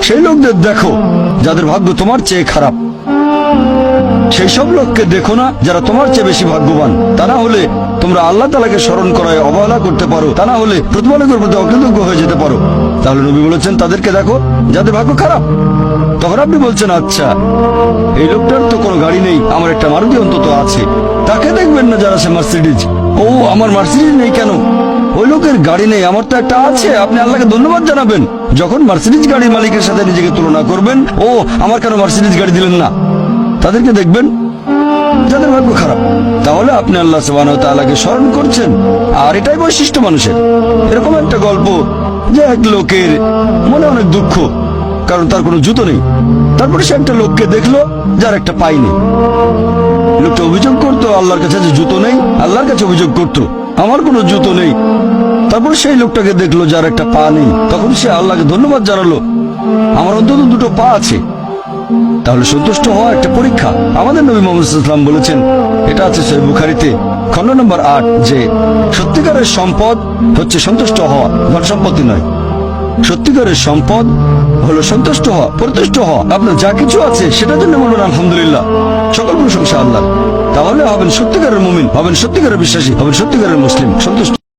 সেই লোকদের দেখো যাদের ভাগ্য তোমার চেয়ে খারাপ। সেই সব লোককে দেখো না যারা তোমার চেয়ে বেশি ভাগ্যবান। তা না হলে তোমরা আল্লাহ তাআলাকে স্মরণ করায় অবহেলা করতে পারো, তা না হলে প্রতিপালকের প্রতি অকৃতজ্ঞ হয়ে যেতে পারো। তাহলে নবী বলেছেন তাদেরকে দেখো যাদের ভাগ্য খারাপ। তখন আপনি বলছেন আচ্ছা, এই লোকটার তো কোনো গাড়ি নেই, আমার একটা মারুতি অন্তত আছে। তাকে দেখবেন না যারা সে মার্সিডিজ। ও আমার মার্সিডিজ নেই কেন? ওই লোকের গাড়ি নেই, আমার তো একটা আছে। আপনি আল্লাহকে ধন্যবাদ জানাবেন যখন মার্সিডিজ গাড়ির মালিকের সাথে নিজেকে তুলনা করবেন। ও আমার কেন মার্সিডিজ গাড়ি দিলেন না? তাদেরকে দেখবেন যাদের ভাগ্য খারাপ। তাহলে আপনি আল্লাহ সুবহানাহু ওয়া তাআলাকে স্মরণ করছেন, আর এটাই বৈশিষ্ট্য মানুষের। এরকম একটা গল্প যে এক লোকের মনে অনেক দুঃখ, কারণ তার কোনো জুতো নেই। তারপরে সে একটা লোককে দেখলো যার একটা পাই নেই। লোকটা অভিযোগ করতো আল্লাহর কাছে যে জুতো নেই, আল্লাহর কাছে অভিযোগ করতো আমার কোনো জুতো নেই। তারপর সেই লোকটাকে দেখলো যার একটা পা নেই। তখন সে আল্লাহকে ধন্যবাদ জানালো, আমার অন্তত দুটো পা আছে। তাহলে সন্তুষ্ট হওয়া একটা পরীক্ষা। আমাদের নবী মুহাম্মদ সাল্লাল্লাহু আলাইহি ওয়াসাল্লাম বলেছেন, এটা আছে সহিহ বুখারীতে খণ্ড নম্বর 8, যে সত্যিকারের সম্পদ হচ্ছে সন্তুষ্ট হওয়া, ধন সম্পত্তি নয়। সত্যিকারের সম্পদ হলো সন্তুষ্ট হওয়া, পরিতুষ্ট হওয়া। আপনার যা কিছু আছে সেটার জন্য বলুন আলহামদুলিল্লাহ, সকল প্রশংসা আল্লাহর। তাহলে হবেন সত্যিকারের মুমিন, হবেন সত্যিকারের বিশ্বাসী, হবেন সত্যিকারের মুসলিম, সন্তুষ্ট।